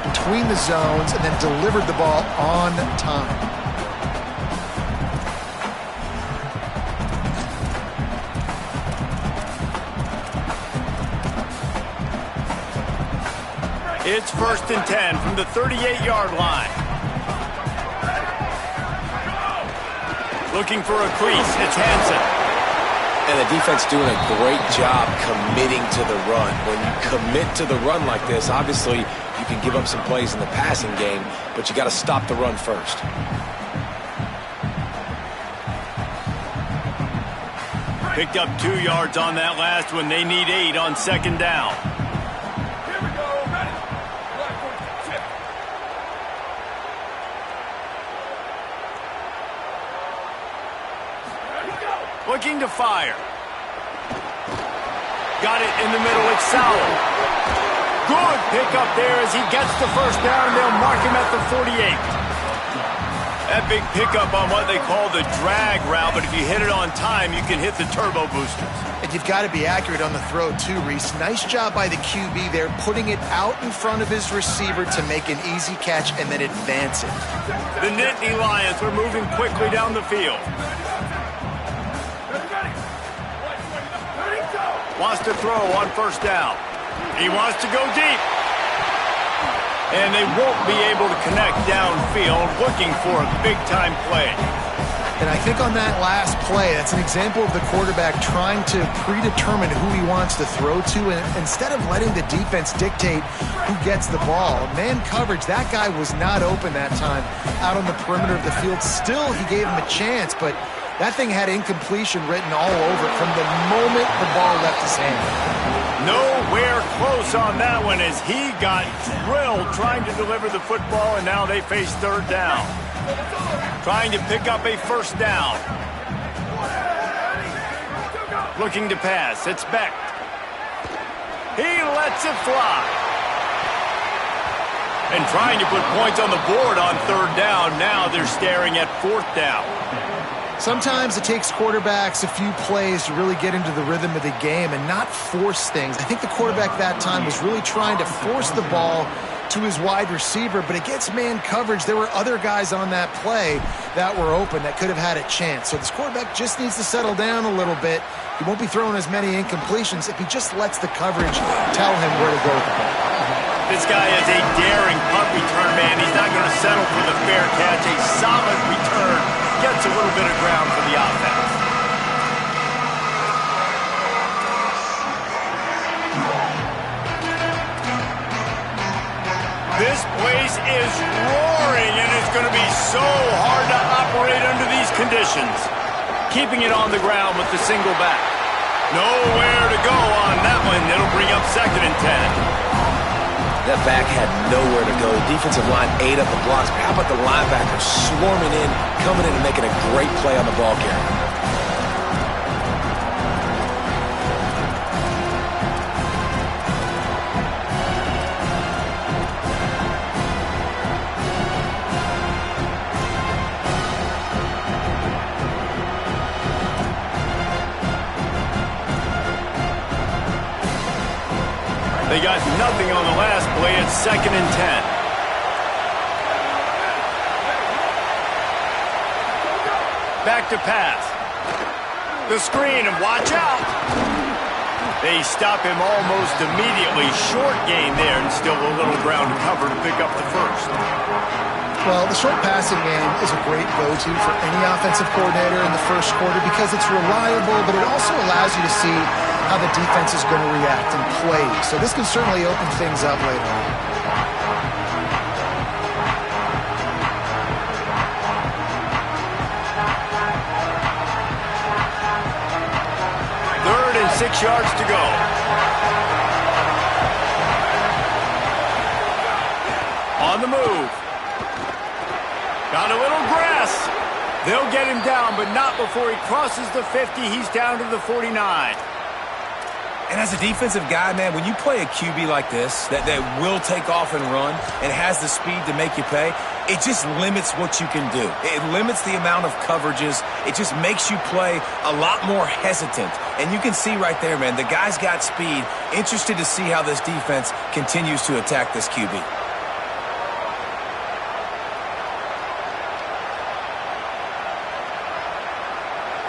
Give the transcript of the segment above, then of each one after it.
between the zones and then delivered the ball on time. It's 1st and 10 from the 38-yard line. Looking for a crease. It's Hansen. And the defense doing a great job committing to the run. When you commit to the run like this, obviously you can give up some plays in the passing game, but you got to stop the run first. Picked up 2 yards on that last one. They need 8 on 2nd down. Looking to fire. Got it in the middle. It's Sauer. Good pickup there as he gets the 1st down. They'll mark him at the 48. That big pickup on what they call the drag route, but if you hit it on time, you can hit the turbo boosters. And you've got to be accurate on the throw too, Reese. Nice job by the QB there, putting it out in front of his receiver to make an easy catch and then advance it. The Nittany Lions are moving quickly down the field. Wants to throw on 1st down. He wants to go deep. And they won't be able to connect downfield, looking for a big-time play. And I think on that last play, that's an example of the quarterback trying to predetermine who he wants to throw to, and instead of letting the defense dictate who gets the ball. Man coverage, that guy was not open that time out on the perimeter of the field. Still, he gave him a chance, but that thing had incompletion written all over it from the moment the ball left his hand. Nowhere close on that one as he got drilled trying to deliver the football, and now they face 3rd down. Trying to pick up a 1st down. Looking to pass. It's Beck. He lets it fly. And trying to put points on the board on 3rd down. Now they're staring at 4th down. Sometimes it takes quarterbacks a few plays to really get into the rhythm of the game and not force things. I think the quarterback that time was really trying to force the ball to his wide receiver, but against man coverage, there were other guys on that play that were open that could have had a chance. So this quarterback just needs to settle down a little bit. He won't be throwing as many incompletions if he just lets the coverage tell him where to go with the ball. This guy is a daring punt return man. He's not going to settle for the fair catch. A solid return. Gets a little bit of ground for the offense. This place is roaring, and it's going to be so hard to operate under these conditions. Keeping it on the ground with the single back. Nowhere to go on that one. It'll bring up 2nd and 10. That back had nowhere to go. Defensive line ate up the blocks. But how about the linebackers swarming in, coming in and making a great play on the ball carrier? They got nothing on the last play. It's 2nd and 10. Back to pass. The screen, and watch out. They stop him almost immediately. Short gain there, and still a little ground to cover to pick up the 1st. Well, the short passing game is a great go-to for any offensive coordinator in the 1st quarter because it's reliable, but it also allows you to see how the defense is going to react and play. So this can certainly open things up later on. Third and 6 yards to go. On the move. Got a little grass. They'll get him down, but not before he crosses the 50. He's down to the 49. And as a defensive guy, man, when you play a QB like this that will take off and run and has the speed to make you pay, it just limits what you can do. It limits the amount of coverages. It just makes you play a lot more hesitant. And you can see right there, man, the guy's got speed. Interested to see how this defense continues to attack this QB.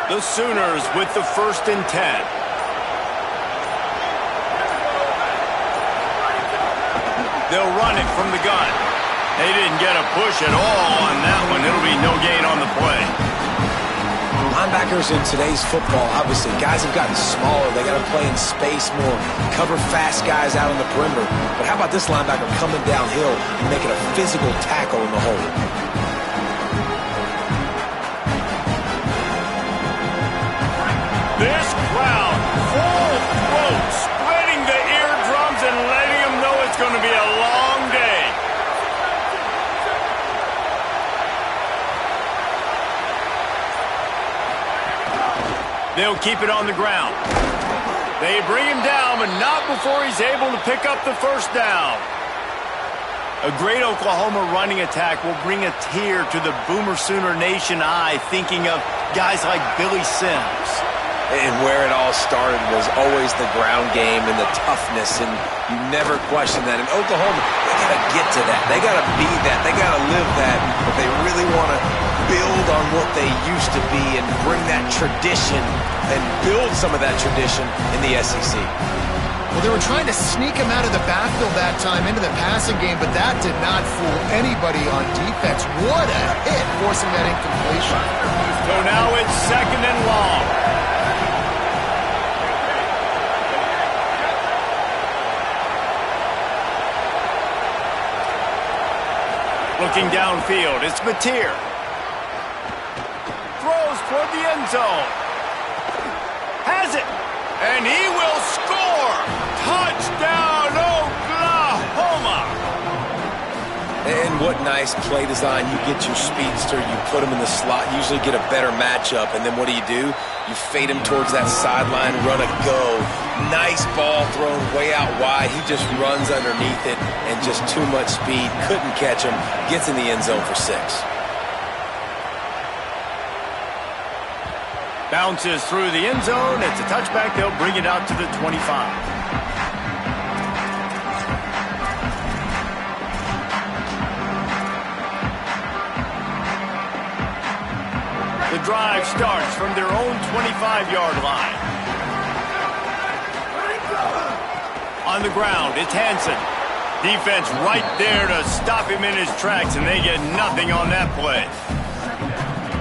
The Sooners with the 1st and 10. They'll run it from the gun. They didn't get a push at all on that one. It'll be no gain on the play. Linebackers in today's football, obviously, guys have gotten smaller. They got to play in space more, cover fast guys out on the perimeter. But how about this linebacker coming downhill and making a physical tackle in the hole? This crowd, full throat, splitting the eardrums and letting them know it's going to be a long day. They'll keep it on the ground. They bring him down, but not before he's able to pick up the 1st down. A great Oklahoma running attack will bring a tear to the Boomer Sooner Nation eye, thinking of guys like Billy Sims. And where it all started was always the ground game and the toughness, and you never question that. In Oklahoma, they got to get to that. They got to be that. They got to live that. But they really want to build on what they used to be and bring that tradition and build some of that tradition in the SEC. Well, they were trying to sneak him out of the backfield that time into the passing game, but that did not fool anybody on defense. What a hit, forcing that incompletion. So now it's 2nd and long. Looking downfield, it's Mateer. Throws toward the end zone. Has it. And he will score. Touchdown, Oklahoma. And what nice play design. You get your speedster, you put him in the slot, usually get a better matchup. And then what do? You fade him towards that sideline, run a go. Nice ball thrown way out wide. He just runs underneath it and just too much speed. Couldn't catch him. Gets in the end zone for 6. Bounces through the end zone. It's a touchback. They'll bring it out to the 25. The drive starts from their own 25-yard line. On the ground, it's Hansen. Defense right there to stop him in his tracks, and they get nothing on that play.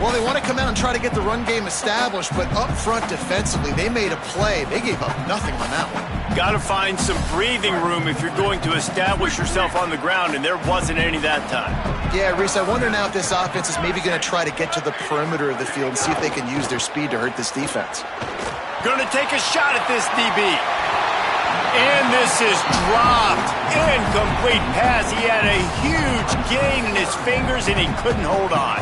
Well, they want to come out and try to get the run game established, but up front defensively, they made a play. They gave up nothing on that one. Got to find some breathing room if you're going to establish yourself on the ground, and there wasn't any that time. Yeah, Reese, I wonder now if this offense is maybe going to try to get to the perimeter of the field and see if they can use their speed to hurt this defense. Going to take a shot at this DB. And this is dropped. Incomplete pass. He had a huge gain in his fingers, and he couldn't hold on.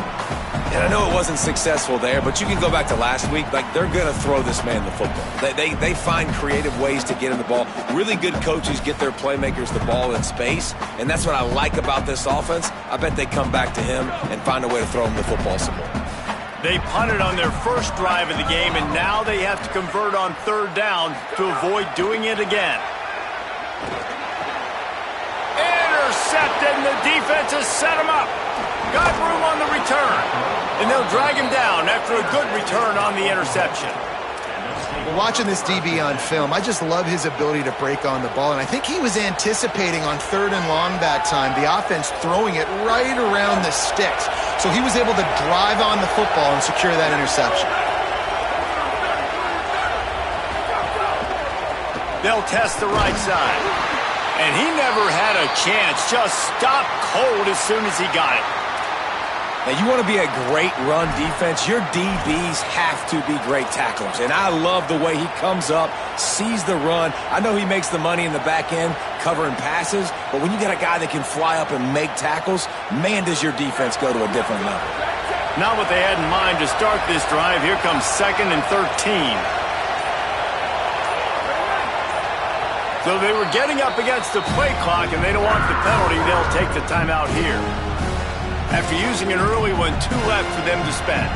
And I know it wasn't successful there, but you can go back to last week. Like, they're going to throw this man the football. They find creative ways to get him the ball. Really good coaches get their playmakers the ball in space, and that's what I like about this offense. I bet they come back to him and find a way to throw him the football some more. They punted on their first drive of the game, and now they have to convert on 3rd down to avoid doing it again. Intercepted, and the defense has set him up. Got room on the return, and they'll drag him down after a good return on the interception. Well, watching this DB on film, I just love his ability to break on the ball, and I think he was anticipating on 3rd and long that time, the offense throwing it right around the sticks. So he was able to drive on the football and secure that interception. They'll test the right side. And he never had a chance. Just stopped cold as soon as he got it. Now, you want to be a great run defense, your DBs have to be great tacklers. And I love the way he comes up, sees the run. I know he makes the money in the back end covering passes, but when you got a guy that can fly up and make tackles, man, does your defense go to a different level. Not what they had in mind to start this drive. Here comes 2nd and 13. So they were getting up against the play clock, and they don't want the penalty. They'll take the timeout here. After using an early one, 2 left for them to spend.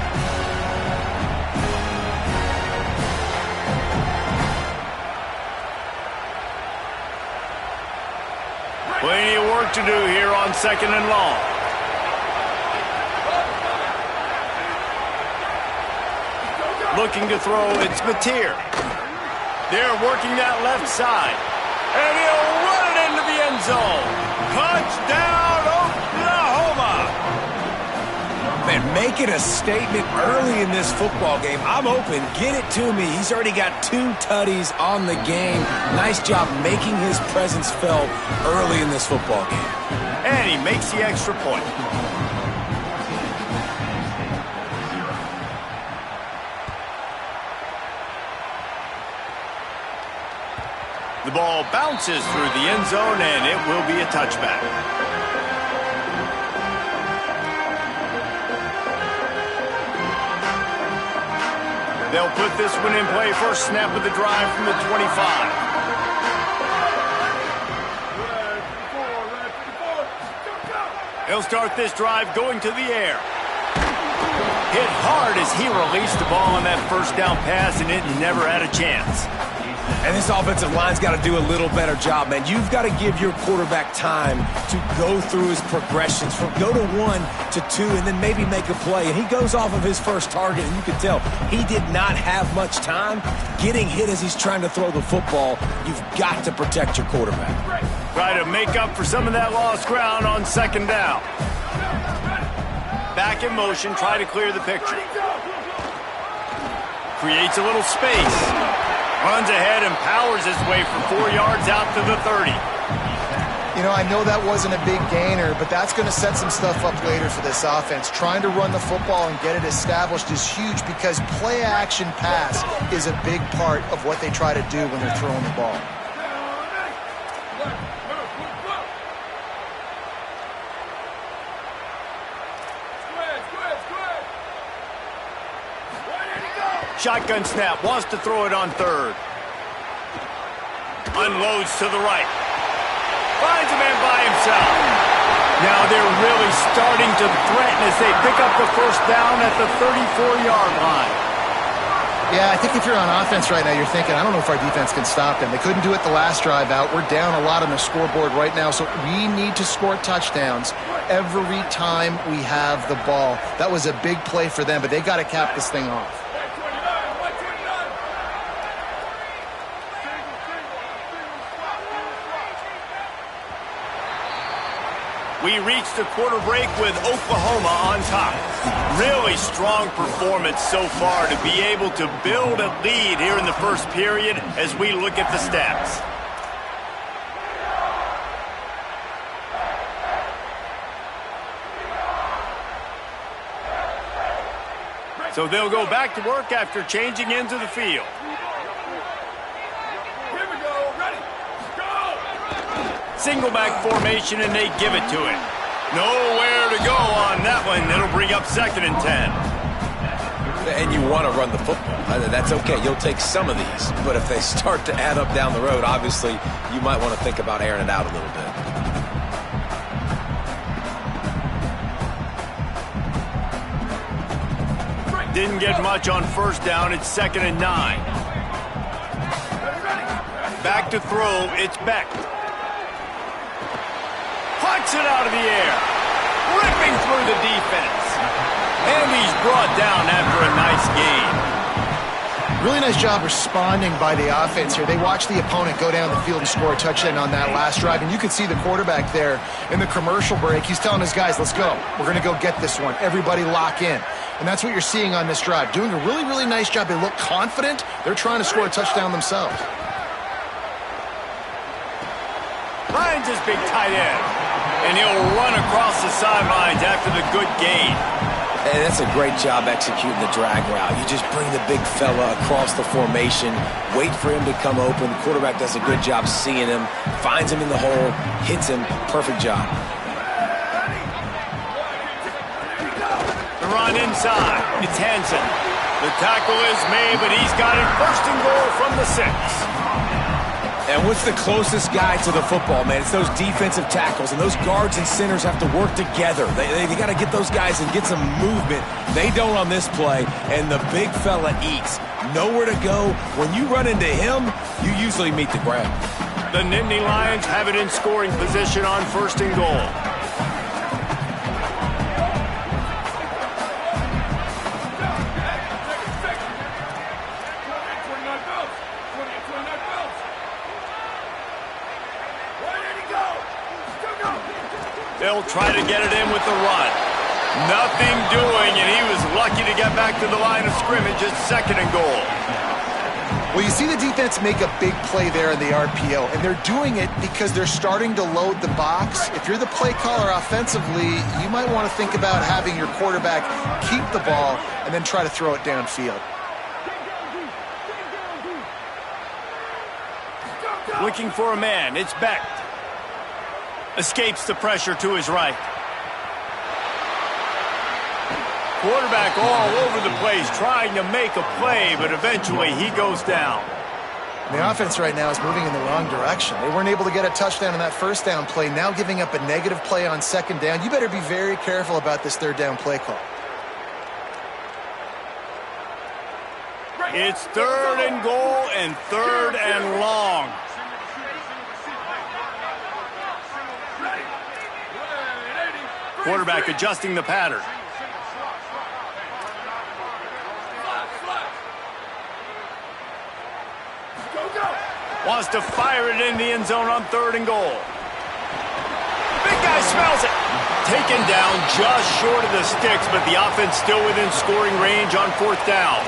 Plenty of work to do here on 2nd and long. Looking to throw, it's Mateer. They're working that left side. And he'll run it into the end zone. Touchdown, Oklahoma! Man, make it a statement early in this football game. I'm open. Get it to me. He's already got 2 tutties on the game. Nice job making his presence felt early in this football game. And he makes the extra point. The ball bounces through the end zone, and it will be a touchback. They'll put this one in play. First snap of the drive from the 25. He'll start this drive going to the air. Hit hard as he released the ball on that first down pass, and it never had a chance. And this offensive line's got to do a little better job, man. You've got to give your quarterback time to go through his progressions from go to 1 to 2 and then maybe make a play. And he goes off of his first target, and you can tell he did not have much time getting hit as he's trying to throw the football. You've got to protect your quarterback. Try to make up for some of that lost ground on second down. Back in motion, try to clear the picture. Creates a little space. Runs ahead and powers his way for 4 yards out to the 30. You know, I know that wasn't a big gainer, but that's going to set some stuff up later for this offense. Trying to run the football and get it established is huge because play-action pass is a big part of what they try to do when they're throwing the ball. Shotgun snap, wants to throw it on third. Unloads to the right. Finds a man by himself. Now they're really starting to threaten as they pick up the first down at the 34-yard line. Yeah, I think if you're on offense right now, you're thinking, I don't know if our defense can stop them. They couldn't do it the last drive out. We're down a lot on the scoreboard right now, so we need to score touchdowns every time we have the ball. That was a big play for them, but they got to cap this thing off. We reached the quarter break with Oklahoma on top. Really strong performance so far to be able to build a lead here in the first period as we look at the stats. So they'll go back to work after changing into the field. Single back formation, and they give it to him. Nowhere to go on that one. It'll bring up 2nd and 10. And you want to run the football. That's okay. You'll take some of these. But if they start to add up down the road, obviously, you might want to think about airing it out a little bit. Didn't get much on first down. It's 2nd and 9. Back to throw. It's Beck. Pucks it out of the air. Ripping through the defense. And he's brought down after a nice gain. Really nice job responding by the offense here. They watched the opponent go down the field and score a touchdown on that last drive. And you could see the quarterback there in the commercial break. He's telling his guys, let's go. We're going to go get this one. Everybody lock in. And that's what you're seeing on this drive. Doing a really, really nice job. They look confident. They're trying to score a touchdown themselves. Finds his big tight end. And he'll run across the sidelines after the good gain. And that's a great job executing the drag route. You just bring the big fella across the formation, wait for him to come open. The quarterback does a good job seeing him, finds him in the hole, hits him. Perfect job. The run inside. It's Hansen. The tackle is made, but he's got it 1st and goal from the 6. And what's the closest guy to the football, man? It's those defensive tackles, and those guards and centers have to work together. They got to get those guys and get some movement. They don't on this play, and the big fella eats. Nowhere to go. When you run into him, you usually meet the ground. The Nittany Lions have it in scoring position on 1st and goal. They'll try to get it in with the run. Nothing doing, and he was lucky to get back to the line of scrimmage at 2nd and goal. Well, you see the defense make a big play there in the RPO, and they're doing it because they're starting to load the box. If you're the play caller offensively, you might want to think about having your quarterback keep the ball and then try to throw it downfield. Looking for a man. It's Beck. Escapes the pressure to his right. Quarterback all over the place trying to make a play, but eventually he goes down. The offense right now is moving in the wrong direction. They weren't able to get a touchdown in that first down play, now giving up a negative play on 2nd down. You better be very careful about this 3rd down play call. It's 3rd and goal and 3rd and long. Quarterback adjusting the pattern. Wants to fire it in the end zone on 3rd and goal. Big guy smells it. Taken down just short of the sticks, but the offense still within scoring range on 4th down.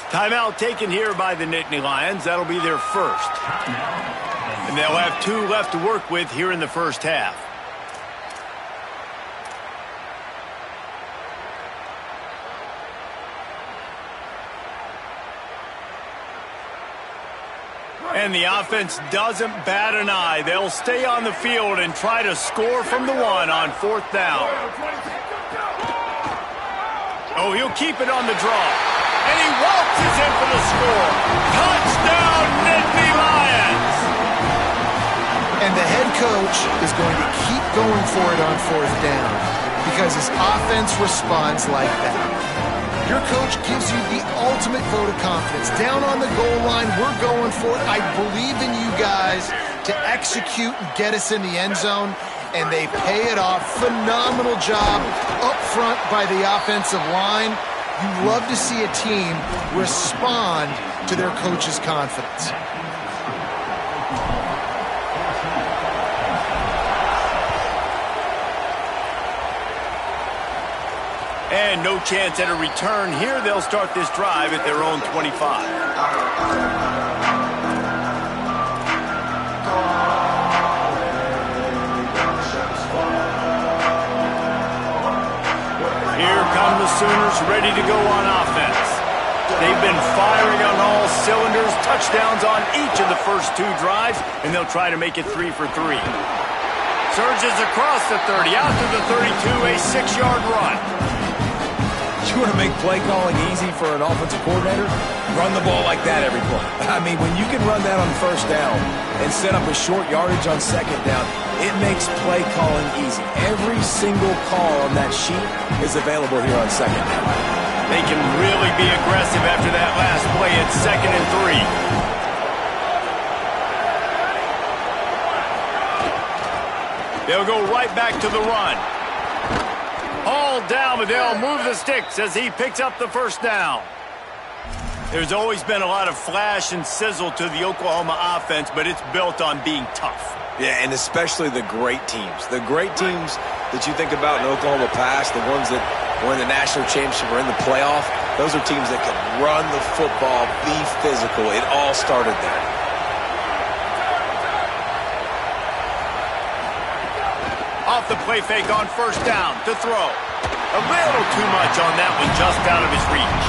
Timeout taken here by the Nittany Lions. That'll be their first. And they'll have 2 left to work with here in the first half. And the offense doesn't bat an eye. They'll stay on the field and try to score from the 1 on 4th down. Oh, he'll keep it on the draw. And he waltzes in for the score. Touchdown, Nittany Lions! And the head coach is going to keep going for it on 4th down because his offense responds like that. Your coach gives you the ultimate vote of confidence. Down on the goal line, we're going for it. I believe in you guys to execute and get us in the end zone, and they pay it off. Phenomenal job up front by the offensive line. You love to see a team respond to their coach's confidence. And no chance at a return here. They'll start this drive at their own 25. Come the Sooners ready to go on offense. They've been firing on all cylinders, touchdowns on each of the first 2 drives, and they'll try to make it 3 for 3. Surges across the 30, out to the 32, a 6-yard run. You want to make play calling easy for an offensive coordinator? Run the ball like that every play. I mean, when you can run that on 1st down and set up a short yardage on 2nd down, it makes play calling easy. Every single call on that sheet is available here on 2nd down. They can really be aggressive after that last play at 2nd and 3. They'll go right back to the run. All down, but they'll move the sticks as he picks up the 1st down. There's always been a lot of flash and sizzle to the Oklahoma offense, but it's built on being tough. Yeah, and especially the great teams. The great teams that you think about in Oklahoma past, the ones that were in the national championship or in the playoff, those are teams that can run the football, be physical. It all started there. Off the play fake on 1st down to throw. A little too much on that one, just out of his reach.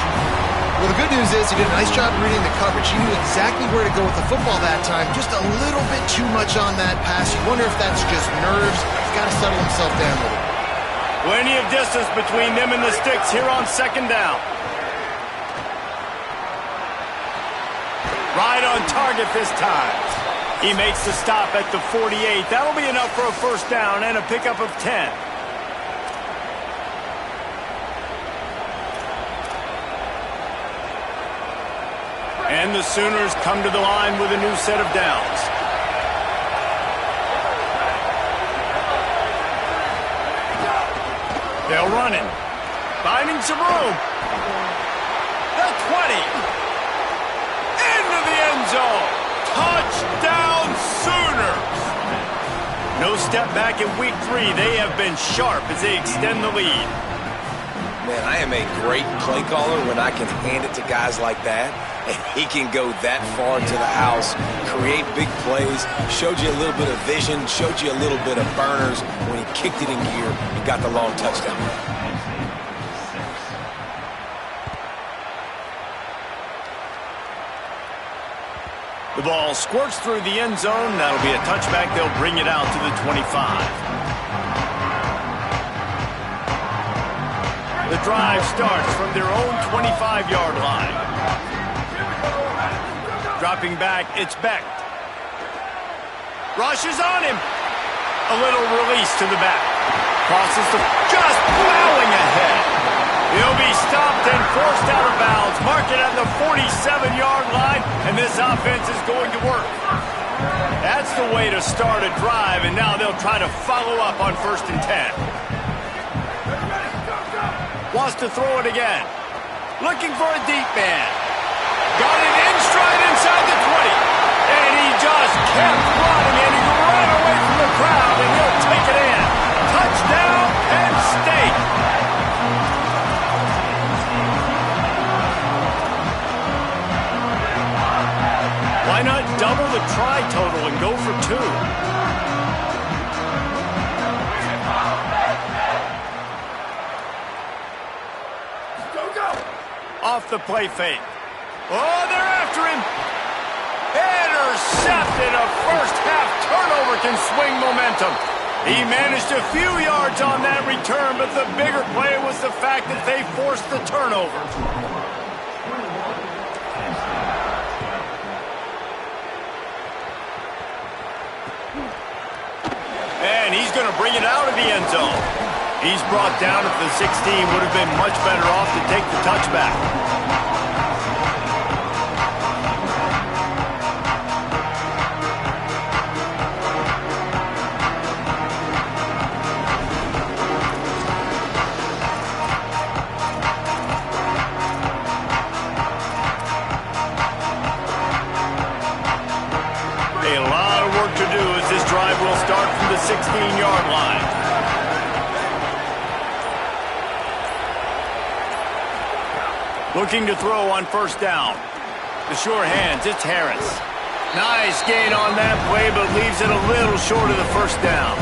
Well, the good news is he did a nice job reading the coverage. He knew exactly where to go with the football that time. Just a little bit too much on that pass. You wonder if that's just nerves. He's got to settle himself down a little. Plenty of distance between them and the sticks here on 2nd down. Right on target this time. He makes the stop at the 48. That'll be enough for a first down and a pickup of 10. And the Sooners come to the line with a new set of downs. They'll run it. Finding some room. The 20. Into the end zone. Touchdown Sooners. No step back in week 3. They have been sharp as they extend the lead. Man, I am a great play caller when I can hand it to guys like that. And he can go that far to the house, create big plays, showed you a little bit of vision, showed you a little bit of burners when he kicked it in gear and got the long touchdown. The ball squirts through the end zone. That'll be a touchback. They'll bring it out to the 25. The drive starts from their own 25-yard line. Dropping back, it's Beck. Rushes on him. A little release to the back. Crosses the... just plowing ahead. He'll be stopped and forced out of bounds. Mark it at the 47-yard line, and this offense is going to work. That's the way to start a drive, and now they'll try to follow up on 1st and 10. Wants to throw it again. Looking for a deep man. Got it in stride inside the 20. And he just kept running, and he ran away from the crowd, and he'll take it in. Touchdown, Penn State. Why not double the try total and go for 2? Off the play fake. Oh, they're after him. Intercepted. A first-half turnover can swing momentum. He managed a few yards on that return, but the bigger play was the fact that they forced the turnover. And he's going to bring it out of the end zone. He's brought down at the 16. Would have been much better off to take the touchback. A lot of work to do as this drive will start from the 16-yard line. Looking to throw on 1st down. The sure hands, it's Harris. Nice gain on that play, but leaves it a little short of the 1st down.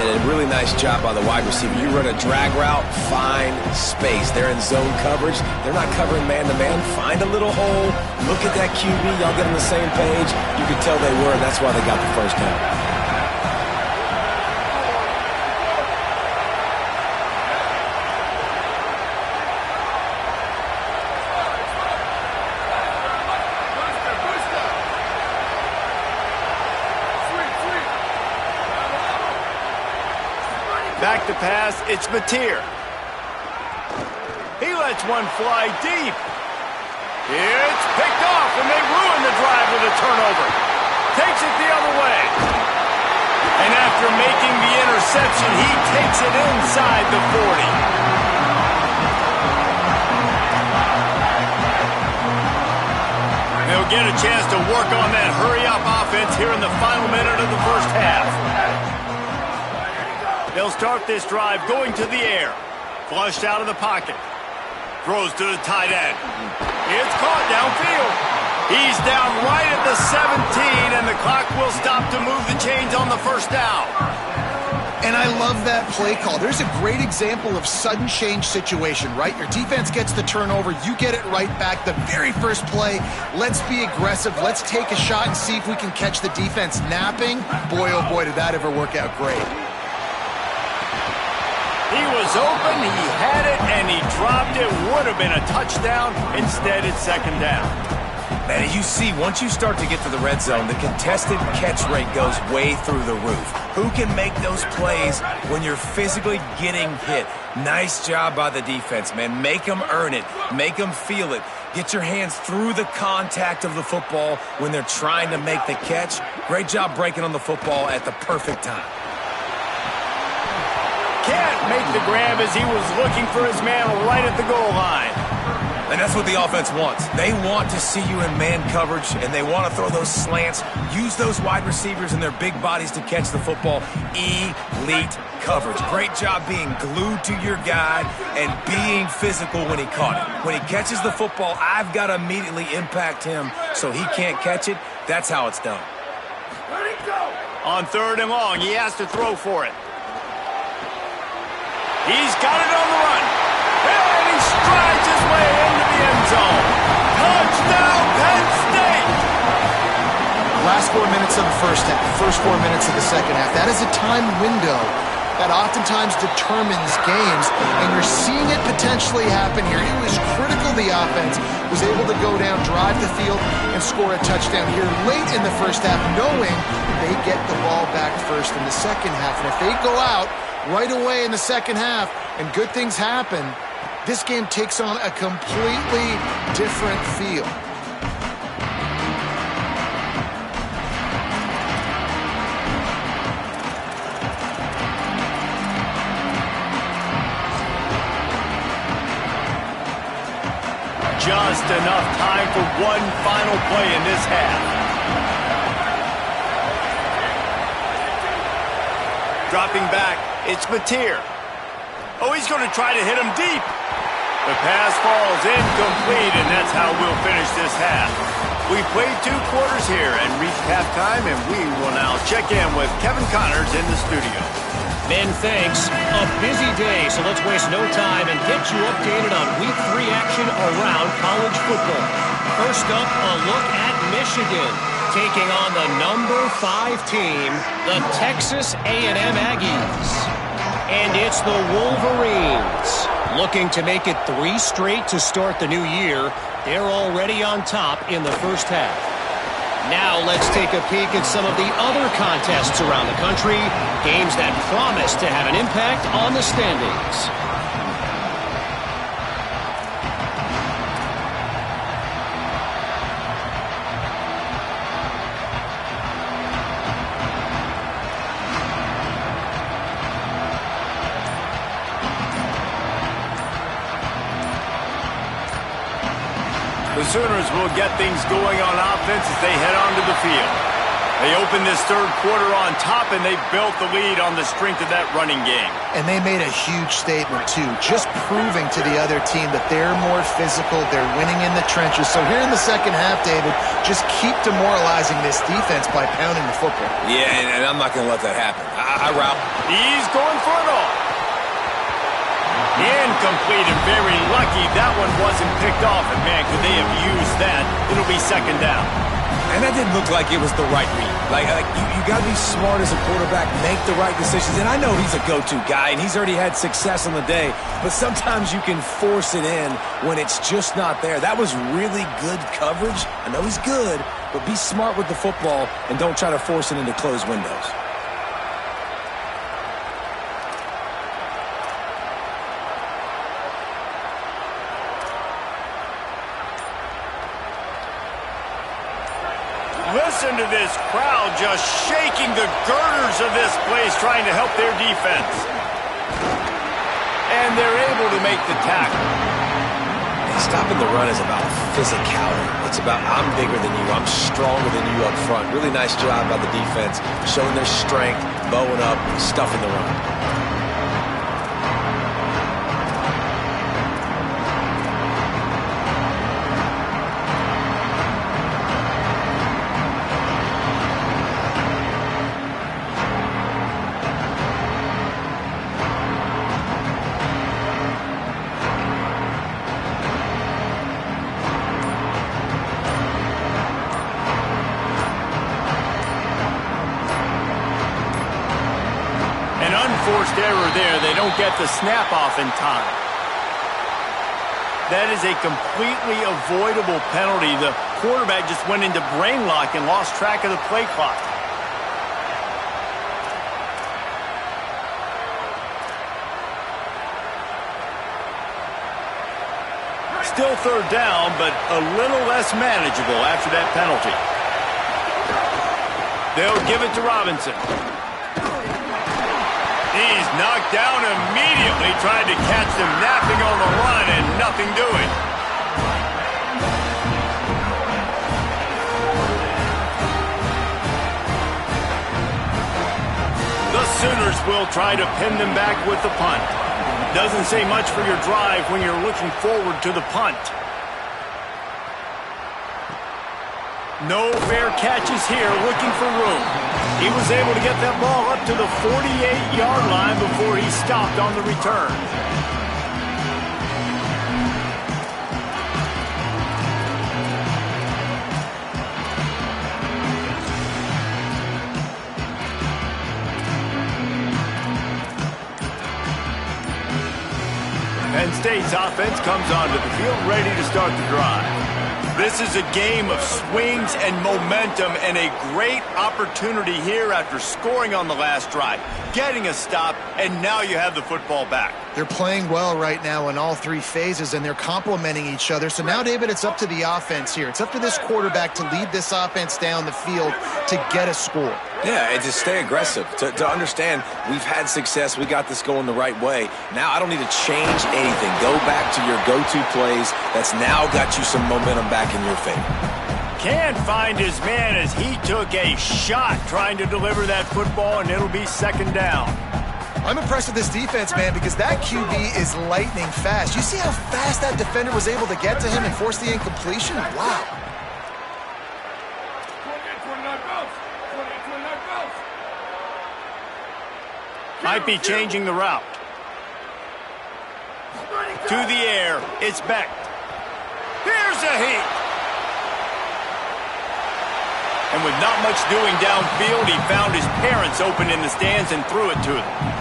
And a really nice job by the wide receiver. You run a drag route, find space. They're in zone coverage. They're not covering man-to-man. Find a little hole. Look at that QB. Y'all get on the same page. You can tell they were, and that's why they got the 1st down. Back to pass, it's Mateer. He lets one fly deep. It's picked off, and they ruin the drive with a turnover. Takes it the other way. And after making the interception, he takes it inside the 40. They'll get a chance to work on that hurry-up offense here in the final minute of the 1st half. They'll start this drive going to the air. Flushed out of the pocket. Throws to the tight end. It's caught downfield. He's down right at the 17, and the clock will stop to move the chains on the 1st down. And I love that play call. There's a great example of sudden change situation, right? Your defense gets the turnover. You get it right back. The very first play, let's be aggressive. Let's take a shot and see if we can catch the defense napping. Boy, oh boy, did that ever work out great. He was open, he had it, and he dropped it. Would have been a touchdown. Instead, it's 2nd down. Man, you see, once you start to get to the red zone, the contested catch rate goes way through the roof. Who can make those plays when you're physically getting hit? Nice job by the defense, man. Make them earn it. Make them feel it. Get your hands through the contact of the football when they're trying to make the catch. Great job breaking on the football at the perfect time. Can't make the grab as he was looking for his man right at the goal line. And that's what the offense wants. They want to see you in man coverage, and they want to throw those slants, use those wide receivers and their big bodies to catch the football. Elite coverage. Great job being glued to your guy and being physical when he caught it. When he catches the football, I've got to immediately impact him so he can't catch it. That's how it's done. On 3rd and long, he has to throw for it. He's got it on the run. And he strides his way into the end zone. Touchdown, Penn State! Last 4 minutes of the first half, first 4 minutes of the second half. That is a time window that oftentimes determines games, and you're seeing it potentially happen here. It was critical the offense was able to go down, drive the field, and score a touchdown here late in the first half, knowing they get the ball back first in the second half. And if they go out right away in the second half and good things happen, this game takes on a completely different feel. Just enough time for one final play in this half. Dropping back, it's Mateer. Oh, he's going to try to hit him deep. The pass falls incomplete, and that's how we'll finish this half. We played 2 quarters here and reached halftime, and we will now check in with Kevin Connors in the studio. Men, thanks. A busy day, so let's waste no time and get you updated on Week 3 action around college football. First up, a look at Michigan, taking on the number 5 team, the Texas A&M Aggies. And it's the Wolverines, looking to make it 3 straight to start the new year. They're already on top in the first half. Now let's take a peek at some of the other contests around the country, games that promise to have an impact on the standings. The Sooners will get things going on offense as they head onto the field. They opened this 3rd quarter on top, and they built the lead on the strength of that running game. And they made a huge statement, too, just proving to the other team that they're more physical, they're winning in the trenches. So here in the second half, David, just keep demoralizing this defense by pounding the football. Yeah, and I'm not going to let that happen. I route. He's going for it all. Incomplete, and very lucky that one wasn't picked off. And, man, could they have used that? It'll be 2nd down. And that didn't look like it was the right read. Like you got to be smart as a quarterback, make the right decisions. And I know he's a go-to guy, and he's already had success on the day. But sometimes you can force it in when it's just not there. That was really good coverage. I know he's good, but be smart with the football and don't try to force it into closed windows. Listen to this crowd just shaking the girders of this place, trying to help their defense. And they're able to make the tackle. Stopping the run is about physicality. It's about I'm bigger than you, I'm stronger than you up front. Really nice job by the defense, showing their strength, bowing up, stuffing the run. Forced error there. They don't get the snap off in time. That is a completely avoidable penalty. The quarterback just went into brain lock and lost track of the play clock. Still third down, but a little less manageable after that penalty. They'll give it to Robinson. He's knocked down immediately, tried to catch them napping on the run and nothing doing. The Sooners will try to pin them back with the punt. Doesn't say much for your drive when you're looking forward to the punt. No fair catches here, looking for room. He was able to get that ball up to the 48-yard line before he stopped on the return. Penn State's offense comes onto the field ready to start the drive. This is a game of swings and momentum and a great opportunity here after scoring on the last drive, getting a stop, and now you have the football back. They're playing well right now in all three phases, and they're complementing each other. So now, David, it's up to the offense here. It's up to this quarterback to lead this offense down the field to get a score. Yeah, and to stay aggressive, to understand we've had success, we got this going the right way. Now I don't need to change anything. Go back to your go-to plays. That's now got you some momentum back in your favor. Can't find his man as he took a shot trying to deliver that football, and it'll be second down. I'm impressed with this defense, man, because that QB is lightning fast. You see how fast that defender was able to get to him and force the incompletion? Wow. Might be changing the route. To the air, it's Beck. Here's a heat. And with not much doing downfield, he found his parents open in the stands and threw it to them.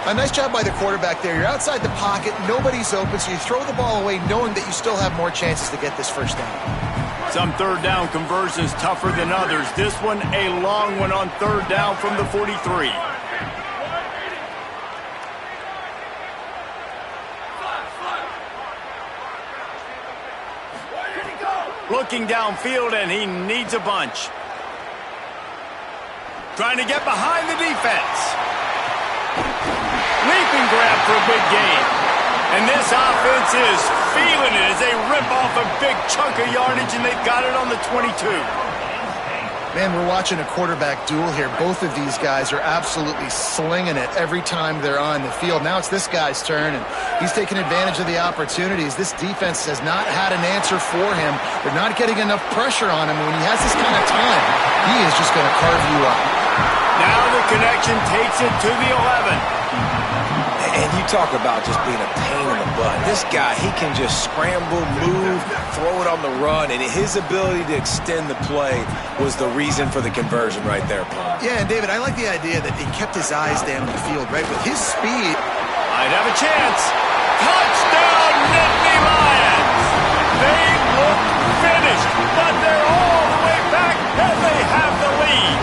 A nice job by the quarterback there. You're outside the pocket, nobody's open, so you throw the ball away knowing that you still have more chances to get this first down. Some third down conversions tougher than others. This one a long one on third down from the 43. Looking downfield, and he needs a bunch. Trying to get behind the defense. Leaping grab for a big gain. And this offense is feeling it as they rip off a big chunk of yardage, and they've got it on the 22. Man, we're watching a quarterback duel here. Both of these guys are absolutely slinging it every time they're on the field. Now it's this guy's turn, and he's taking advantage of the opportunities. This defense has not had an answer for him. They're not getting enough pressure on him. When he has this kind of time, he is just going to carve you up. Now the connection takes it to the 11. And you talk about just being a pain in the butt. This guy, he can just scramble, move, throw it on the run, and his ability to extend the play was the reason for the conversion right there, Paul. Yeah, and David, I like the idea that he kept his eyes down the field, right? With his speed. Might have a chance. Touchdown, Nittany Lions! They look finished, but they're all the way back, and they have the lead.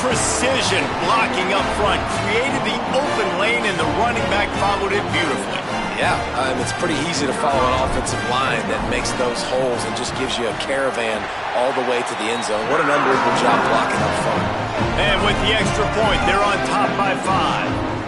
Precision blocking up front created the open lane, and the running back followed it beautifully. Yeah, it's pretty easy to follow an offensive line that makes those holes and just gives you a caravan all the way to the end zone. What an unbelievable job blocking up front. And with the extra point, they're on top by 5.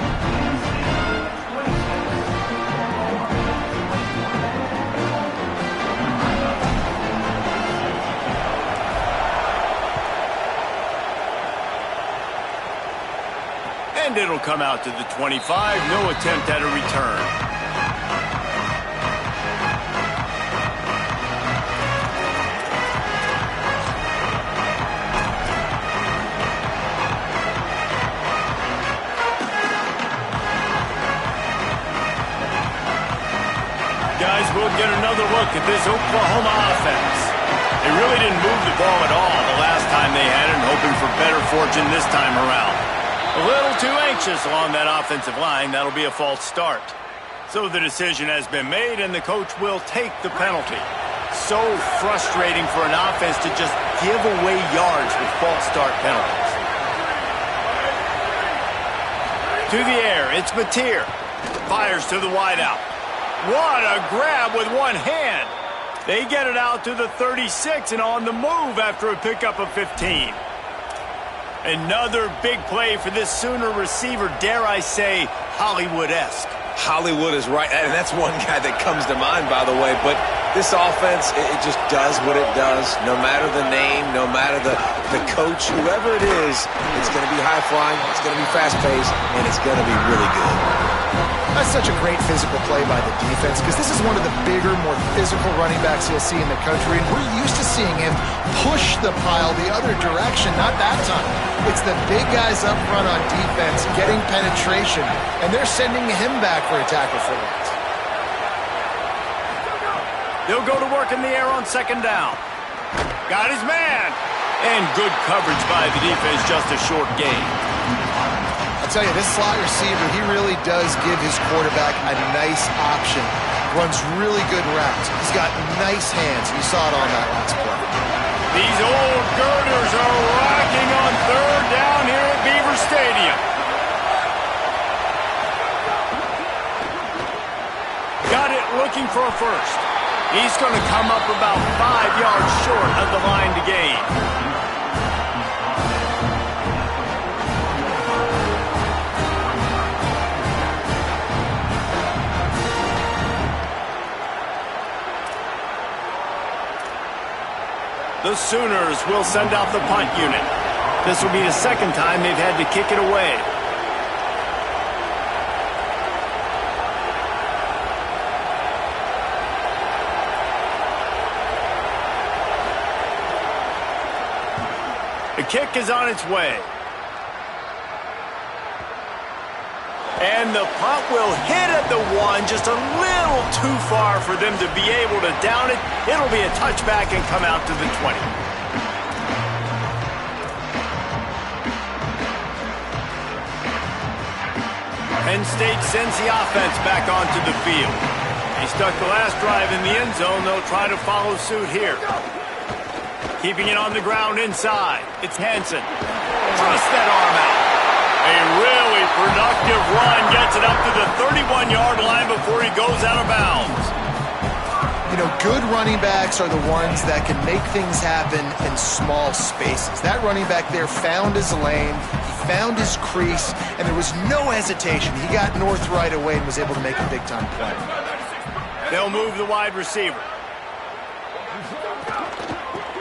And it'll come out to the 25. No attempt at a return. Guys, we'll get another look at this Oklahoma offense. They really didn't move the ball at all the last time they had it, and hoping for better fortune this time around. A little too anxious along that offensive line. That'll be a false start. So the decision has been made, and the coach will take the penalty. so frustrating for an offense to just give away yards with false start penalties. To the air, it's Mateer. Fires to the wideout. What a grab with one hand. They get it out to the 36 and on the move after a pickup of 15. Another big play for this Sooner receiver, dare I say, Hollywood-esque. Hollywood is right, and that's one guy that comes to mind, by the way. But this offense, it just does what it does. No matter the name, no matter the coach, whoever it is, it's going to be high-flying, it's going to be fast-paced, and it's going to be really good. That's such a great physical play by the defense because this is one of the bigger, more physical running backs you'll see in the country, and we're used to seeing him push the pile the other direction, not that time. It's the big guys up front on defense getting penetration, and they're sending him back for a tackle for loss. They'll go to work in the air on second down. Got his man. And good coverage by the defense, just a short gain. I'll tell you, this slot receiver, he really does give his quarterback a nice option. Runs really good routes. He's got nice hands. You saw it on that last play. These old girders are rocking on third down here at Beaver Stadium. Got it looking for a first. He's going to come up about 5 yards short of the line to gain. The Sooners will send out the punt unit. This will be the second time they've had to kick it away. The kick is on its way. And the punt will hit at the one, just a little too far for them to be able to down it. It'll be a touchback and come out to the 20. Penn State sends the offense back onto the field. They stuck the last drive in the end zone. They'll try to follow suit here. Keeping it on the ground inside. It's Hansen. Thrust that arm out. A really productive run gets it up to the 31-yard line before he goes out of bounds. You know, good running backs are the ones that can make things happen in small spaces. That running back there found his lane, he found his crease, and there was no hesitation. He got north right away and was able to make a big-time play. They'll move the wide receiver.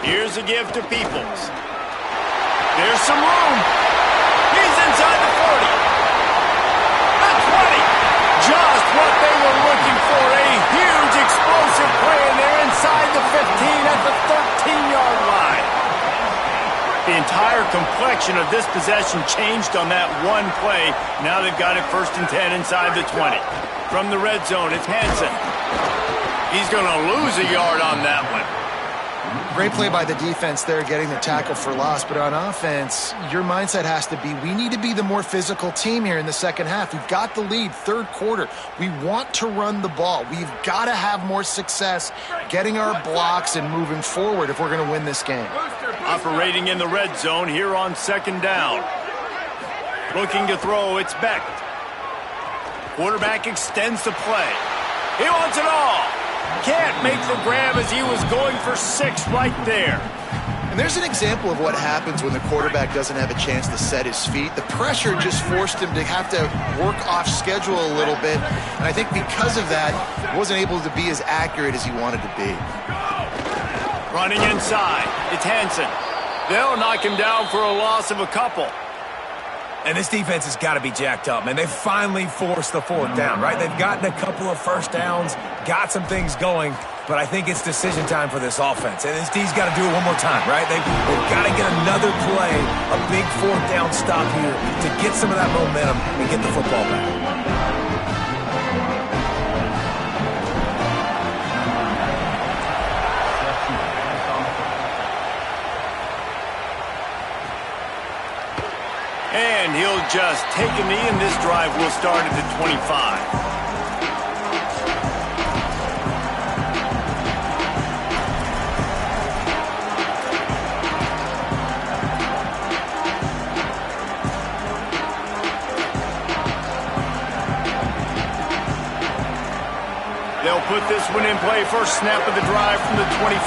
Here's a give to Peoples. There's some room. He's inside the 40. The 20. Just what they were looking for. A huge explosive play, and they're inside the 15 at the 13-yard line. The entire complexion of this possession changed on that one play. Now they've got it 1st and 10 inside the 20. From the red zone, it's Hansen. He's going to lose a yard on that one. Great play by the defense there, getting the tackle for loss. But on offense, your mindset has to be, we need to be the more physical team here in the second half. We've got the lead, third quarter. We want to run the ball. We've got to have more success getting our blocks and moving forward if we're going to win this game. Operating in the red zone here on second down. Looking to throw, it's Beck. Quarterback extends the play. He wants it all. Can't make the grab as he was going for 6 right there. And there's an example of what happens when the quarterback doesn't have a chance to set his feet. The pressure just forced him to have to work off schedule a little bit. And I think because of that, he wasn't able to be as accurate as he wanted to be. Running inside, it's Hansen. They'll knock him down for a loss of a couple. And this defense has got to be jacked up, man. They finally forced the 4th down, right? They've gotten a couple of first downs, got some things going, but I think it's decision time for this offense. And this D's got to do it one more time, right? They've got to get another play, a big 4th down stop here to get some of that momentum and get the football back. And he'll just take a knee, and this drive will start at the 25. They'll put this one in play. First snap of the drive from the 25.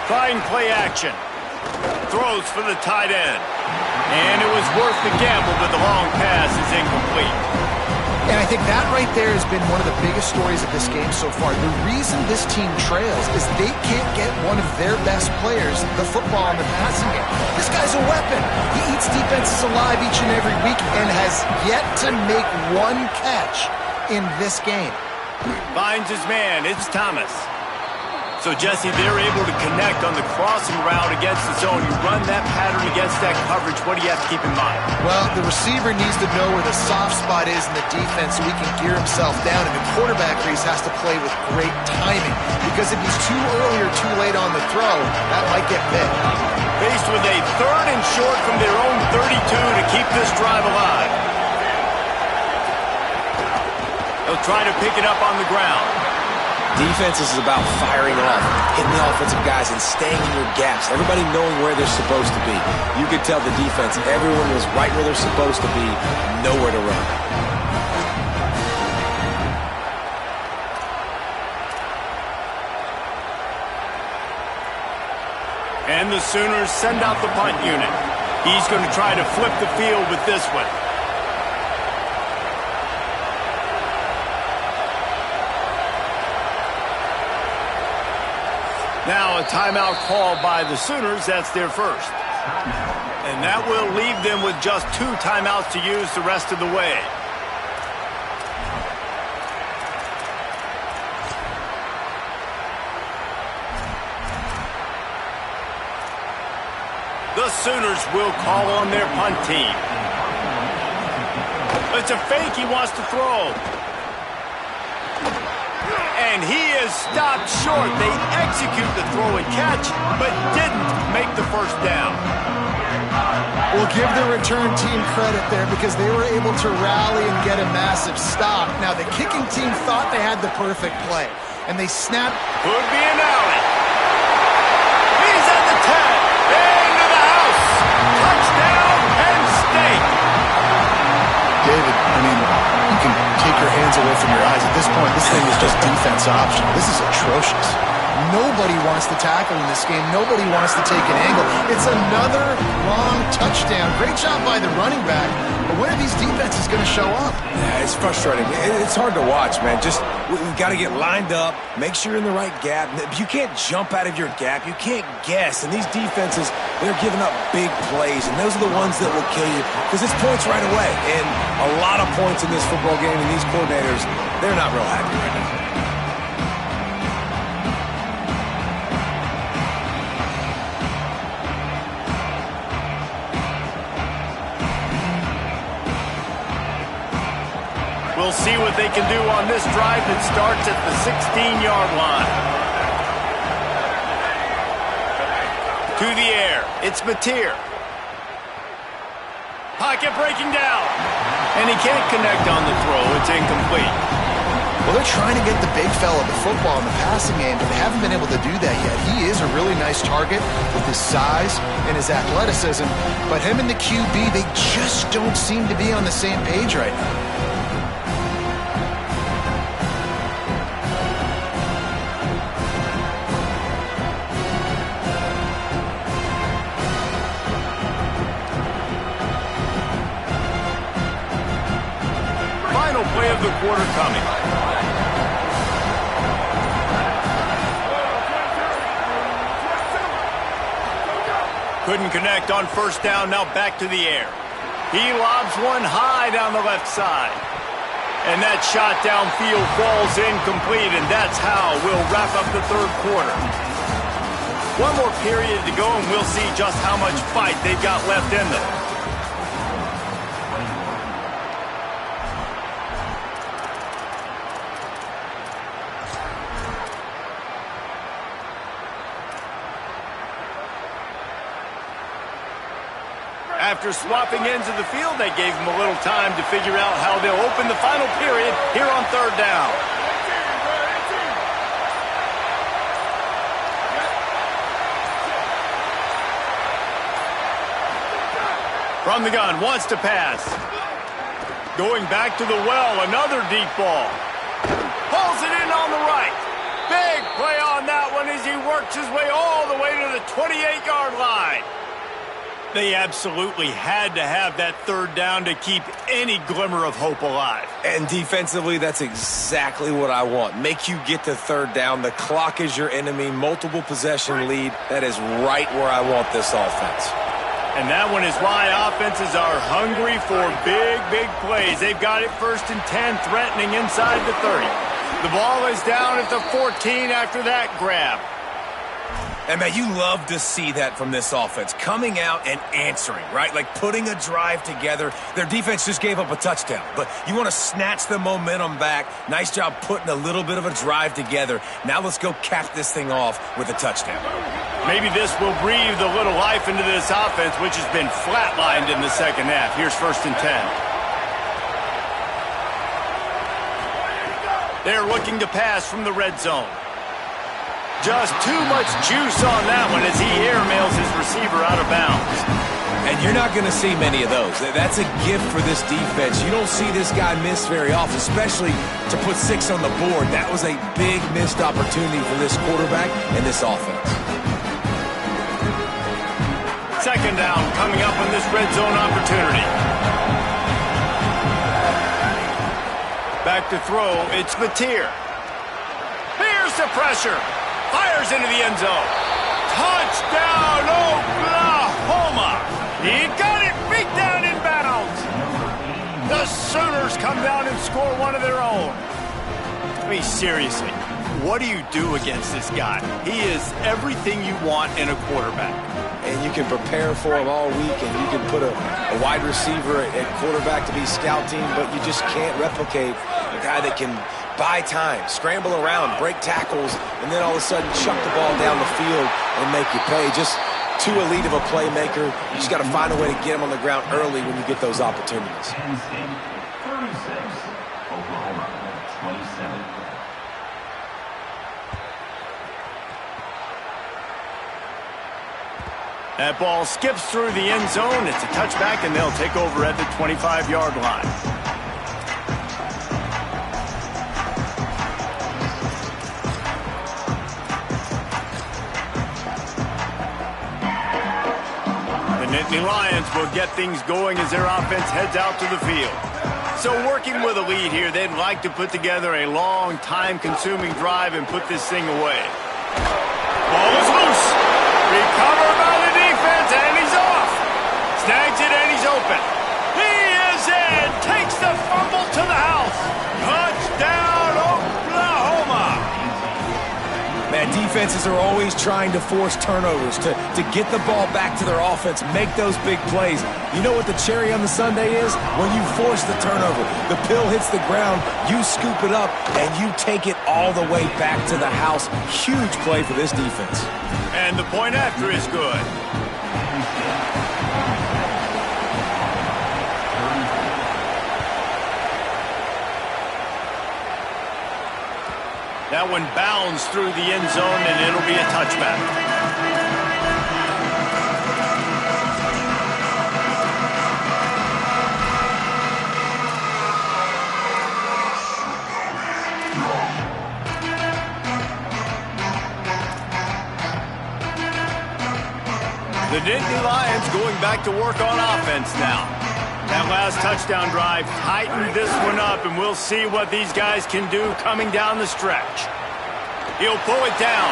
Trying play action. Throws for the tight end. And it was worth the gamble, but the long pass is incomplete. And I think that right there has been one of the biggest stories of this game so far. The reason this team trails is they can't get one of their best players the football in the passing game. This guy's a weapon. He eats defenses alive each and every week and has yet to make one catch in this game. Finds his man. It's Thomas. So, Jesse, they're able to connect on the crossing route against the zone. You run that pattern against that coverage. What do you have to keep in mind? Well, the receiver needs to know where the soft spot is in the defense so he can gear himself down. And the quarterback, Reese, has to play with great timing. Because if he's too early or too late on the throw, that might get picked. Faced with a 3rd and short from their own 32 to keep this drive alive. They'll try to pick it up on the ground. Defense is about firing off, hitting the offensive guys, and staying in your gaps. Everybody knowing where they're supposed to be. You could tell the defense, everyone was right where they're supposed to be, nowhere to run. And the Sooners send out the punt unit. He's going to try to flip the field with this one. Now a timeout called by the Sooners. That's their first. And that will leave them with just 2 timeouts to use the rest of the way. The Sooners will call on their punt team. It's a fake. He wants to throw. And he is stopped short. They execute the throw and catch, but didn't make the first down. We'll give the return team credit there because they were able to rally and get a massive stop. Now, the kicking team thought they had the perfect play, and they snapped. Could be an alley. He's at the 10. Into the house. Touchdown, Penn State. David, I mean, you can take your hands away from your eyes. At this point, this thing is just defense optional. This is atrocious. Nobody wants to tackle in this game. Nobody wants to take an angle. It's another long touchdown. Great job by the running back. But when are these defenses going to show up? Yeah, it's frustrating. It's hard to watch, man. We've got to get lined up, make sure you're in the right gap. You can't jump out of your gap. You can't guess. And these defenses, they're giving up big plays, and those are the ones that will kill you because it's points right away. And a lot of points in this football game, and these coordinators, they're not real happy right now. We'll see what they can do on this drive that starts at the 16-yard line. To the air, it's Mateer. Pocket breaking down. And he can't connect on the throw. It's incomplete. Well, they're trying to get the big fella the football in the passing game, but they haven't been able to do that yet. He is a really nice target with his size and his athleticism, but him and the QB, they just don't seem to be on the same page right now. Play of the quarter coming. Couldn't connect on first down. Now back to the air. He lobs one high down the left side. And that shot downfield falls incomplete, and that's how we'll wrap up the third quarter. One more period to go, and we'll see just how much fight they've got left in them. After swapping ends of the field, they gave them a little time to figure out how they'll open the final period here on third down. From the gun, wants to pass. Going back to the well, another deep ball. Pulls it in on the right. Big play on that one as he works his way all the way to the 28-yard line. They absolutely had to have that third down to keep any glimmer of hope alive. And defensively, that's exactly what I want. Make you get to third down. The clock is your enemy. Multiple possession lead. That is right where I want this offense. And that one is why offenses are hungry for big, big plays. They've got it 1st and 10, threatening inside the 30. The ball is down at the 14 after that grab. And, man, you love to see that from this offense, coming out and answering, right? Like putting a drive together. Their defense just gave up a touchdown, but you want to snatch the momentum back. Nice job putting a little bit of a drive together. Now let's go cap this thing off with a touchdown. Maybe this will breathe a little life into this offense, which has been flatlined in the second half. Here's 1st and 10. They're looking to pass from the red zone. Just too much juice on that one as he airmails his receiver out of bounds. And you're not going to see many of those. That's a gift for this defense. You don't see this guy miss very often, especially to put 6 on the board. That was a big missed opportunity for this quarterback and this offense. Second down coming up on this red zone opportunity. Back to throw, it's Mateer. Here's the pressure. Fires into the end zone. Touchdown, Oklahoma. He got it beat down in bounds. The Sooners come down and score one of their own. I mean, seriously, what do you do against this guy? He is everything you want in a quarterback. And you can prepare for him all week, and you can put a wide receiver at quarterback to be scout team, but you just can't replicate a guy that can buy time, scramble around, break tackles, and then all of a sudden chuck the ball down the field and make you pay. Just too elite of a playmaker. You just got to find a way to get him on the ground early when you get those opportunities. That ball skips through the end zone. It's a touchback, and they'll take over at the 25-yard line. The Nittany Lions will get things going as their offense heads out to the field. So working with a lead here, they'd like to put together a long, time-consuming drive and put this thing away. Ball is loose. Recovered by the defense, and he's off. Snags it, and he's open. He is in. Takes the fumble to the house. Touchdown, Oklahoma. Man, defenses are always trying to force turnovers to get the ball back to their offense, make those big plays. You know what the cherry on the sundae is? When you force the turnover, the pill hits the ground, you scoop it up, and you take it all the way back to the house. Huge play for this defense. And the point after is good. That one bounds through the end zone, and it'll be a touchback. The Nittany Lions going back to work on offense now. That last touchdown drive tightened this one up, and we'll see what these guys can do coming down the stretch. He'll pull it down.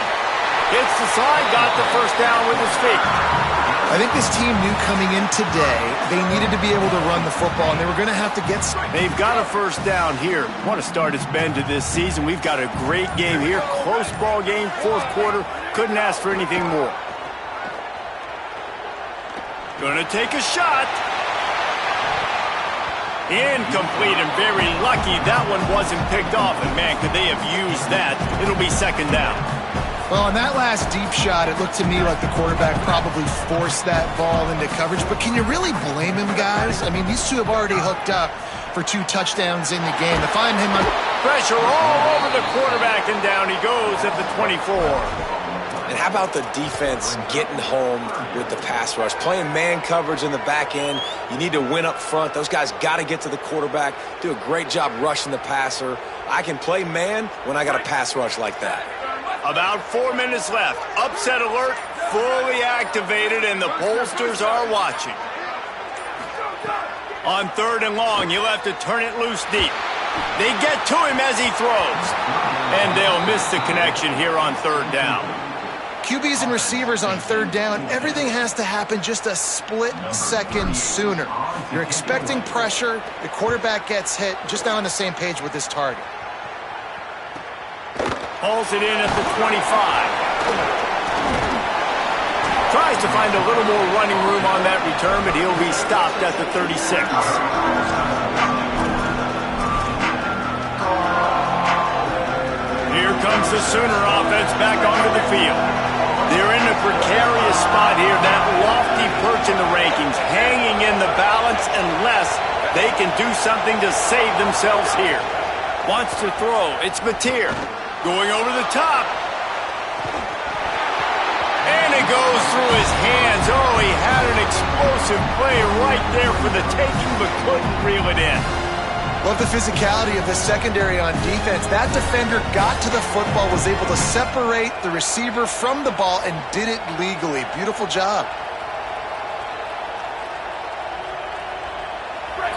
Hits the side, got the first down with his feet. I think this team knew coming in today they needed to be able to run the football, and they were going to have to get some. They've got a first down here. Want to start its bend to this season. We've got a great game here. Close ball game, fourth quarter. Couldn't ask for anything more. Gonna take a shot. Incomplete, and very lucky that one wasn't picked off. And, man, could they have used that? It'll be second down. Well, on that last deep shot, it looked to me like the quarterback probably forced that ball into coverage. But can you really blame him, guys? I mean, these two have already hooked up for 2 touchdowns in the game. To find him on pressure all over the quarterback, and down he goes at the 24. And how about the defense getting home with the pass rush? Playing man coverage in the back end. You need to win up front. Those guys got to get to the quarterback, do a great job rushing the passer. I can play man when I got a pass rush like that. About 4 minutes left. Upset alert, fully activated, and the pollsters are watching. On 3rd and long, you'll have to turn it loose deep. They get to him as he throws. And they'll miss the connection here on 3rd down. QBs and receivers on 3rd down, everything has to happen just a split second sooner. You're expecting pressure, the quarterback gets hit, just not on the same page with his target. Hauls it in at the 25. Tries to find a little more running room on that return, but he'll be stopped at the 36. Here comes the Sooner offense back onto the field. They're in a precarious spot here, that lofty perch in the rankings, hanging in the balance unless they can do something to save themselves here. Wants to throw. It's Mateer. Going over the top. And it goes through his hands. Oh, he had an explosive play right there for the taking, but couldn't reel it in. Love the physicality of the secondary on defense. That defender got to the football, was able to separate the receiver from the ball, and did it legally. Beautiful job.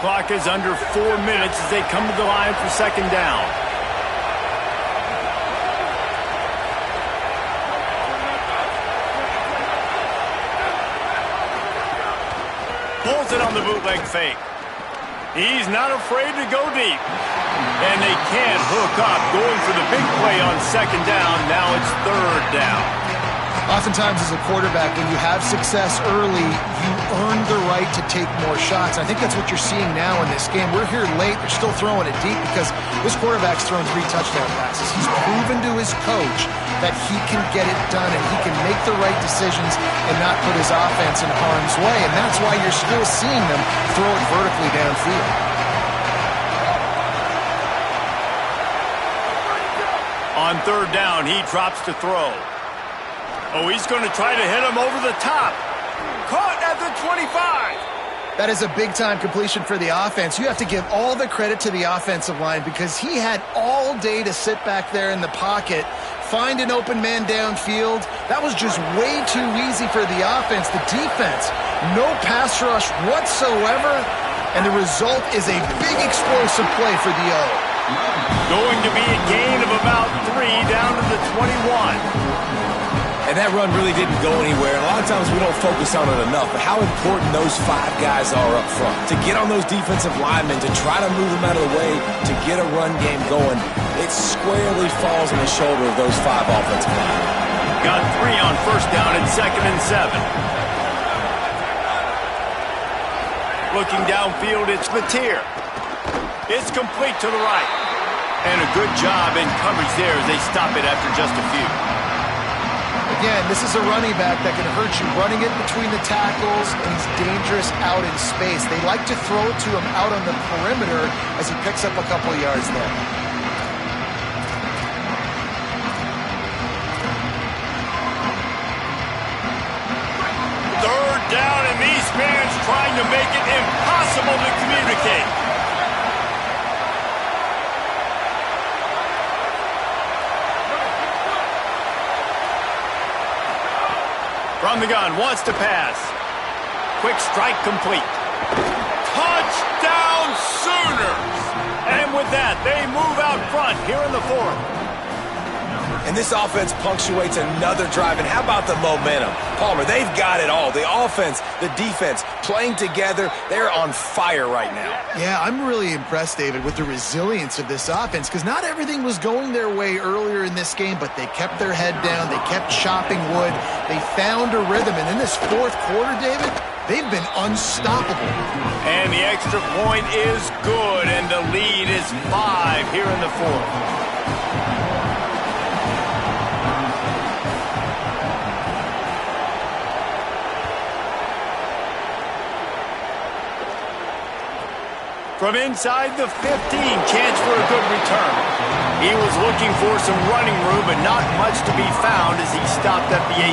Clock is under 4 minutes as they come to the line for 2nd down. Pulls it on the bootleg fake. He's not afraid to go deep. And they can't hook up, going for the big play on 2nd down. Now it's 3rd down. Oftentimes as a quarterback, when you have success early, you earn the right to take more shots. I think that's what you're seeing now in this game. We're here late. They're still throwing it deep because this quarterback's thrown 3 touchdown passes. He's proven to his coach that he can get it done and he can make the right decisions and not put his offense in harm's way. And that's why you're still seeing them throw it vertically downfield. On 3rd down, he drops to throw. Oh, he's going to try to hit him over the top. Caught at the 25. That is a big-time completion for the offense. You have to give all the credit to the offensive line because he had all day to sit back there in the pocket, find an open man downfield. That was just way too easy for the offense. The defense, no pass rush whatsoever, and the result is a big explosive play for the O. Going to be a gain of about 3 down to the 21. And that run really didn't go anywhere. And a lot of times we don't focus on it enough, but how important those 5 guys are up front. To get on those defensive linemen, to try to move them out of the way, to get a run game going, it squarely falls on the shoulder of those 5 offensive linemen. Got 3 on 1st down and 2nd and 7. Looking downfield, it's Mateer. It's complete to the right. And a good job in coverage there as they stop it after just a few. Again, this is a running back that can hurt you running it between the tackles, and he's dangerous out in space. They like to throw it to him out on the perimeter as he picks up a couple of yards there. Third down, and these fans trying to make it impossible to communicate. From the gun, wants to pass. Quick strike complete. Touchdown Sooners! And with that, they move out front here in the 4th. And this offense punctuates another drive. And how about the momentum? Palmer, they've got it all. The offense, the defense, playing together. They're on fire right now. Yeah, I'm really impressed, David, with the resilience of this offense because not everything was going their way earlier in this game, but they kept their head down. They kept chopping wood. They found a rhythm. And in this 4th quarter, David, they've been unstoppable. And the extra point is good, and the lead is 5 here in the 4th. From inside the 15, chance for a good return. He was looking for some running room, but not much to be found as he stopped at the 18.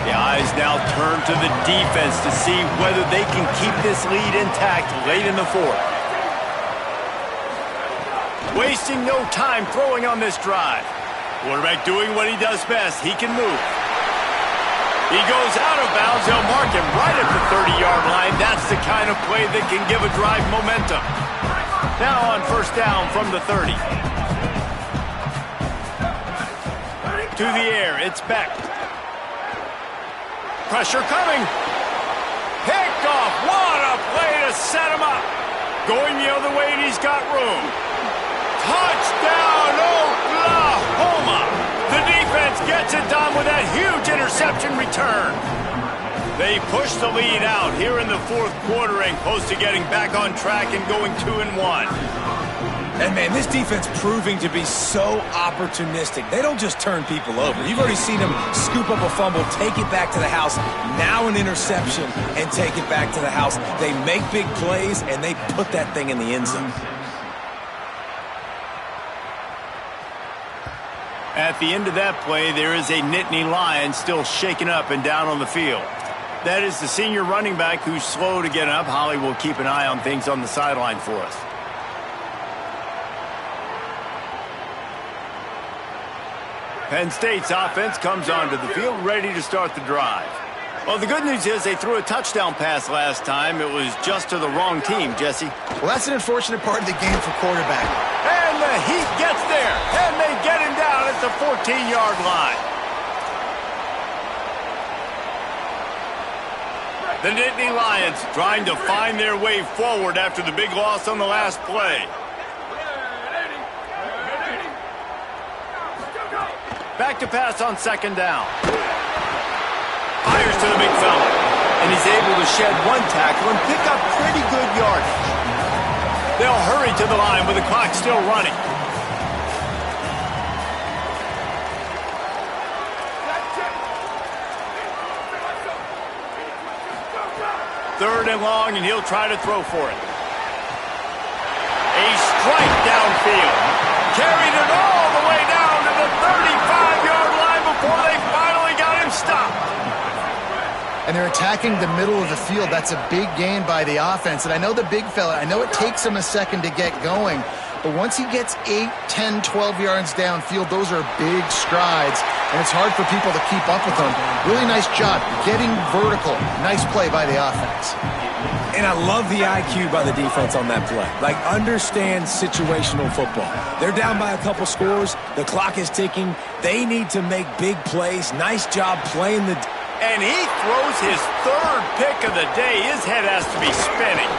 The eyes now turn to the defense to see whether they can keep this lead intact late in the fourth. Wasting no time throwing on this drive. Quarterback doing what he does best. He can move. He goes out of bounds. They'll mark him right at the 30-yard line. That's the kind of play that can give a drive momentum. Now on first down from the 30. To the air, it's Beck. Pressure coming. Picked off. What a play to set him up. Going the other way, and he's got room. Touchdown, Oklahoma! The defense gets it done with that huge interception return. They push the lead out here in the fourth quarter and close to getting back on track and going 2-1. And, man, this defense proving to be so opportunistic. They don't just turn people over. You've already seen them scoop up a fumble, take it back to the house, now an interception, and take it back to the house. They make big plays, and they put that thing in the end zone. At the end of that play, there is a Nittany Lion still shaken up and down on the field. That is the senior running back who's slow to get up. Holly will keep an eye on things on the sideline for us. Penn State's offense comes onto the field ready to start the drive. Well, the good news is they threw a touchdown pass last time. It was just to the wrong team, Jesse. Well, that's an unfortunate part of the game for quarterback. And the Heat gets there, and they get him down at the 14-yard line. The Nittany Lions trying to find their way forward after the big loss on the last play. Back to pass on second down. Fires to the big fella. And he's able to shed one tackle and pick up pretty good yardage. They'll hurry to the line with the clock still running. Third and long, and he'll try to throw for it. A strike downfield. Carried it all the way down to the 35-yard line before they finally got him stopped. And they're attacking the middle of the field. That's a big gain by the offense. And I know the big fella, I know it takes him a second to get going, but once he gets 8, 10, 12 yards downfield, those are big strides, and it's hard for people to keep up with them. Really nice job getting vertical. Nice play by the offense. And I love the IQ by the defense on that play. Like, understand situational football. They're down by a couple scores. The clock is ticking. They need to make big plays. Nice job playing the... And he throws his third pick of the day. His head has to be spinning.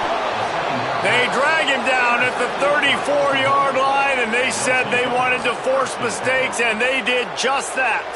They drag him down at the 34-yard line, and they said they wanted to force mistakes, and they did just that.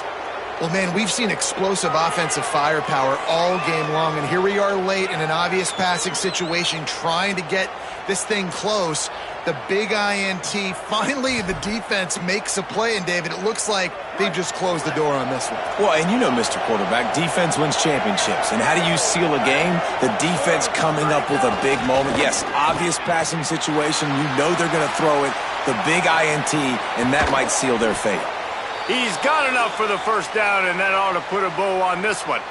Well, man, we've seen explosive offensive firepower all game long, and here we are late in an obvious passing situation trying to get this thing close. The big INT, finally the defense makes a play, and David, it looks like they've just closed the door on this one. Well, and you know, Mr. Quarterback, defense wins championships. And how do you seal a game? The defense coming up with a big moment. Yes, obvious passing situation. You know they're going to throw it. The big INT, and that might seal their fate. He's got enough for the first down, and that ought to put a bow on this one.